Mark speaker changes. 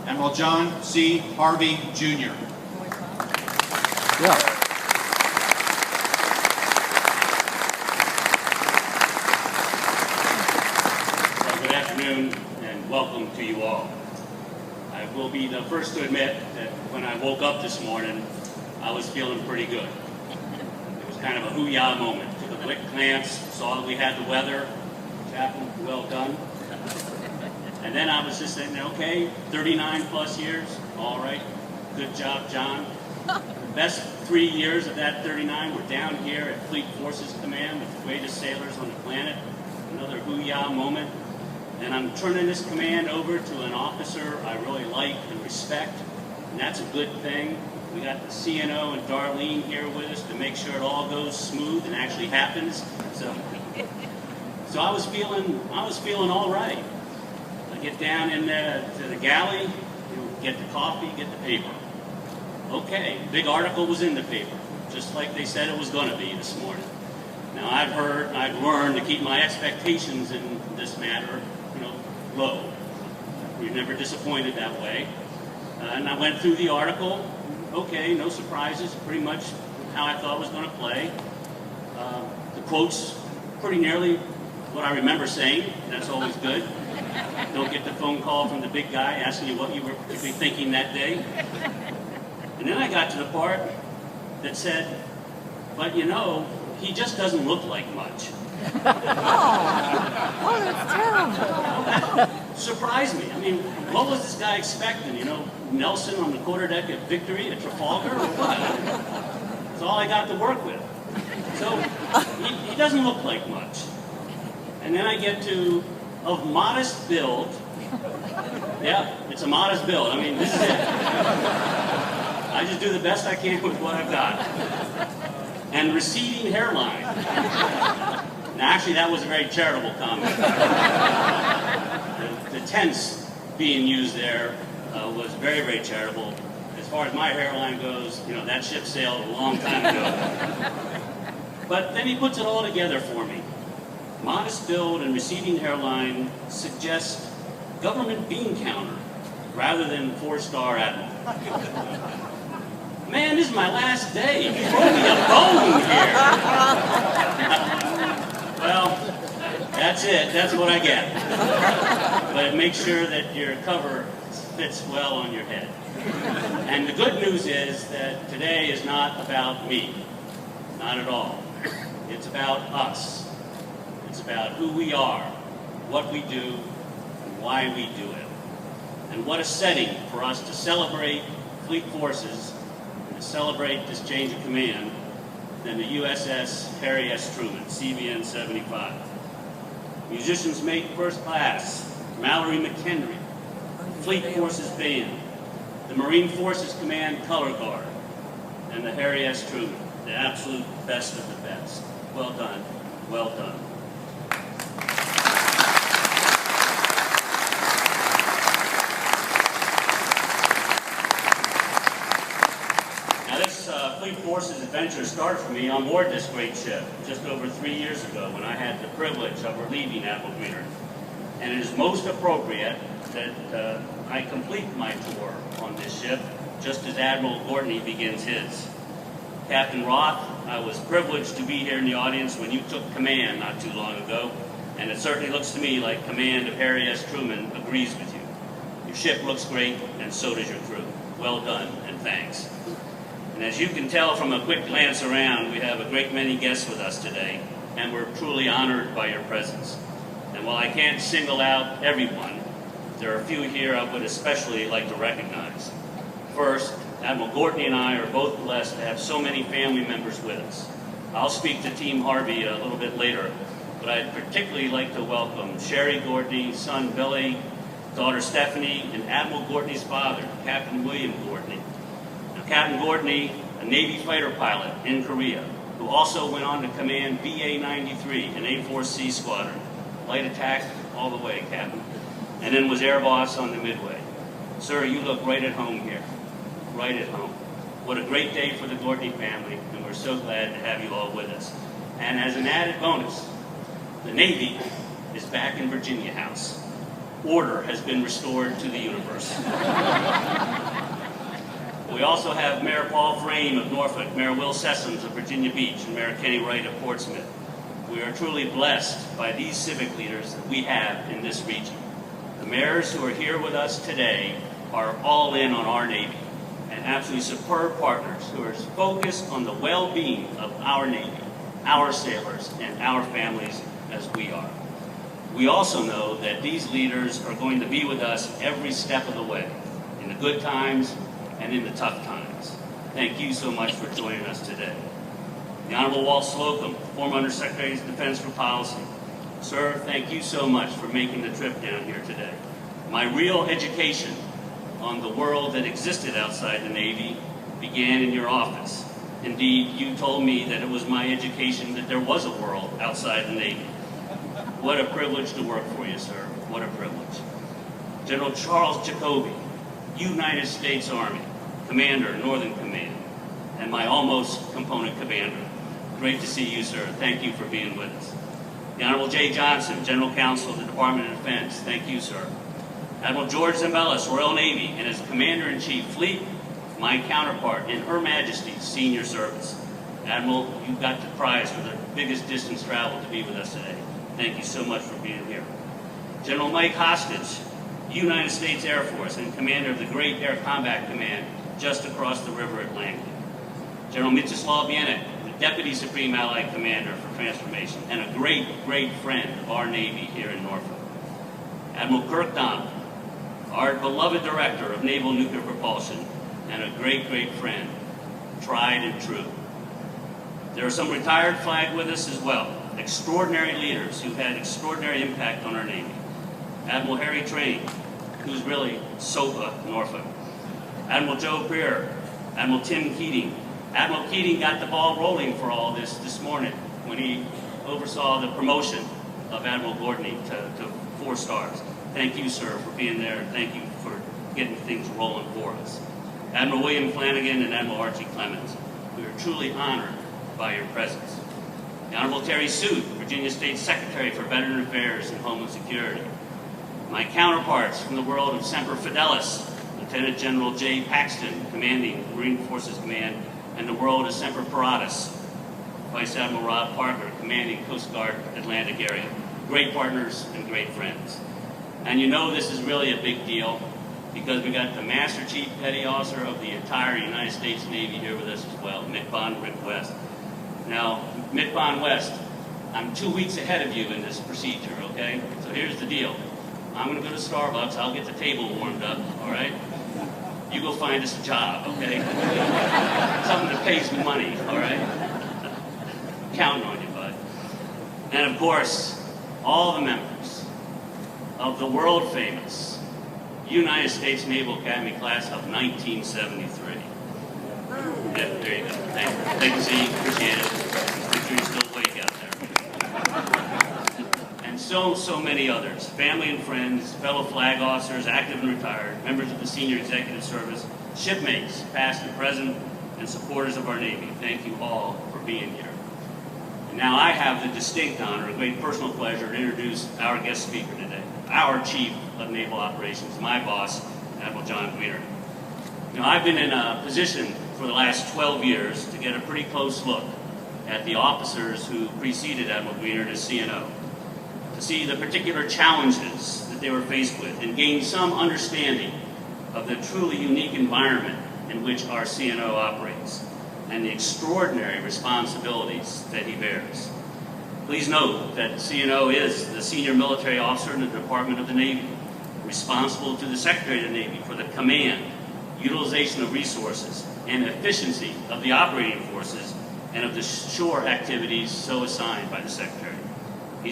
Speaker 1: Adm John C. Harvey Jr.
Speaker 2: Yeah.
Speaker 3: Good afternoon and welcome to you all. I will be the first to admit that when I woke up this morning, I was feeling pretty good. It was kind of a hoo-yah moment. Took a quick glance, saw that we had the weather. Chaplain, well done. And then I was just saying, okay, 39 plus years, all right, good job, John. The best 3 years of that 39 were down here at Fleet Forces Command with the greatest sailors on the planet. Another hoo-yah moment. And I'm turning this command over to an officer I really like and respect, and that's a good thing. We got the CNO and Darlene here with us to make sure it all goes smooth and actually happens. So I was feeling all right. I get down in to the galley, get the coffee, get the paper. Okay, big article was in the paper, just like they said it was going to be this morning. Now I've learned to keep my expectations in this matter, low. We're never disappointed that way. And I went through the article. Okay, no surprises, pretty much how I thought it was going to play. The quotes, pretty nearly what I remember saying. That's always good. Don't get the phone call from the big guy asking you what you were particularly thinking that day. And then I got to the part that said, but he just doesn't look like much.
Speaker 4: Oh, that's terrible.
Speaker 3: That surprised me. I mean, what was this guy expecting? Nelson on the quarterdeck at Victory at Trafalgar or what? That's all I got to work with. So he doesn't look like much. And then I get to of modest build. Yeah, it's a modest build. I mean, this is it. I just do the best I can with what I've got. And receding hairline. Now, actually, that was a very charitable comment. The tense being used there was very, very charitable. As far as my hairline goes, that ship sailed a long time ago. But then he puts it all together for me. Modest build and receding hairline suggest government bean counter rather than 4-star admiral. Man, this is my last day. Throw me a bone here. Well, that's it. That's what I get. But make sure that your cover fits well on your head. And the good news is that today is not about me. Not at all. It's about us. It's about who we are, what we do, and why we do it. And what a setting for us to celebrate Fleet Forces and to celebrate this change of command than the USS Harry S Truman, CVN 75. Musicians make first class, Mallory McHenry, Fleet Forces Band, the Marine Forces Command Color Guard, and the Harry S Truman, the absolute best of the best. Well done, well done. Fleet Forces adventure started for me on board this great ship just over 3 years ago when I had the privilege of relieving Admiral Greener. And it is most appropriate that I complete my tour on this ship just as Admiral Gortney begins his. Captain Roth, I was privileged to be here in the audience when you took command not too long ago, and it certainly looks to me like command of Harry S Truman agrees with you. Your ship looks great, and so does your crew. Well done, and thanks. And as you can tell from a quick glance around, we have a great many guests with us today, and we're truly honored by your presence. And while I can't single out everyone, there are a few here I would especially like to recognize. First, Admiral Gortney and I are both blessed to have so many family members with us. I'll speak to Team Harvey a little bit later, but I'd particularly like to welcome Sherry Gortney, son Billy, daughter Stephanie, and Admiral Gortney's father, Captain William Gortney. Captain Gortney, a Navy fighter pilot in Korea, who also went on to command BA-93 in A-4C Squadron. Light attack all the way, Captain. And then was air boss on the Midway. Sir, you look right at home here. Right at home. What a great day for the Gortney family, and we're so glad to have you all with us. And as an added bonus, the Navy is back in Virginia House. Order has been restored to the universe. We also have Mayor Paul Frame of Norfolk, Mayor Will Sessoms of Virginia Beach, and Mayor Kenny Wright of Portsmouth. We are truly blessed by these civic leaders that we have in this region. The mayors who are here with us today are all in on our Navy and absolutely superb partners who are focused on the well-being of our Navy, our sailors, and our families as we are. We also know that these leaders are going to be with us every step of the way, in the good times and in the tough times. Thank you so much for joining us today. The Honorable Walt Slocum, former Undersecretary of Defense for Policy. Sir, thank you so much for making the trip down here today. My real education on the world that existed outside the Navy began in your office. Indeed, you told me that it was my education that there was a world outside the Navy. What a privilege to work for you, sir. What a privilege. General Charles Jacoby, United States Army, Commander, Northern Command, and my almost component commander. Great to see you, sir. Thank you for being with us. The Honorable Jay Johnson, General Counsel of the Department of Defense. Thank you, sir. Admiral George Zimbalist, Royal Navy, and as Commander-in-Chief Fleet, my counterpart in Her Majesty's Senior Service. Admiral, you got the prize for the biggest distance traveled to be with us today. Thank you so much for being here. General Mike Hostage, United States Air Force, and Commander of the Great Air Combat Command just across the river at Langley. General Mieczysław Bienek, the Deputy Supreme Allied Commander for Transformation, and a great, great friend of our Navy here in Norfolk. Admiral Kirk Donald, our beloved Director of Naval Nuclear Propulsion, and a great, great friend, tried and true. There are some retired flag with us as well, extraordinary leaders who've had extraordinary impact on our Navy. Admiral Harry Train, who's really SOPA Norfolk. Admiral Joe Peer, Admiral Tim Keating. Admiral Keating got the ball rolling for all this morning when he oversaw the promotion of Admiral Gordney to 4 stars. Thank you, sir, for being there, and thank you for getting things rolling for us. Admiral William Flanagan and Admiral Archie Clemens, we are truly honored by your presence. The Honorable Terry Suit, Virginia State Secretary for Veteran Affairs and Homeland Security. My counterparts from the world of Semper Fidelis, Lieutenant General Jay Paxton, commanding Marine Forces Command, and the world of Semper Paratus, Vice Admiral Rob Parker, commanding Coast Guard Atlantic area. Great partners and great friends. And you know this is really a big deal because we got the Master Chief Petty Officer of the entire United States Navy here with us as well, Mick Von Rick West. Now, Mick Von West, I'm 2 weeks ahead of you in this procedure, okay? So here's the deal. I'm going to go to Starbucks. I'll get the table warmed up, all right? You go find us a job, okay? Something that pays me money, all right? I'm counting on you, bud. And of course, all the members of the world-famous United States Naval Academy class of 1973. Yeah, there you go. Thank you. Great to see you. Appreciate it. Make sure you're still awake out there. And so many others, family and friends, fellow flag officers, active and retired, members of the senior executive service, shipmates, past and present, and supporters of our Navy. Thank you all for being here. And now I have the distinct honor and great personal pleasure to introduce our guest speaker today, our Chief of Naval Operations, my boss, Admiral John Greener. You know, I've been in a position for the last 12 years to get a pretty close look at the officers who preceded Admiral Greener as CNO, to see the particular challenges that they were faced with and gain some understanding of the truly unique environment in which our CNO operates and the extraordinary responsibilities that he bears. Please note that CNO is the senior military officer in the Department of the Navy, responsible to the Secretary of the Navy for the command, utilization of resources, and efficiency of the operating forces and of the shore activities so assigned by the Secretary.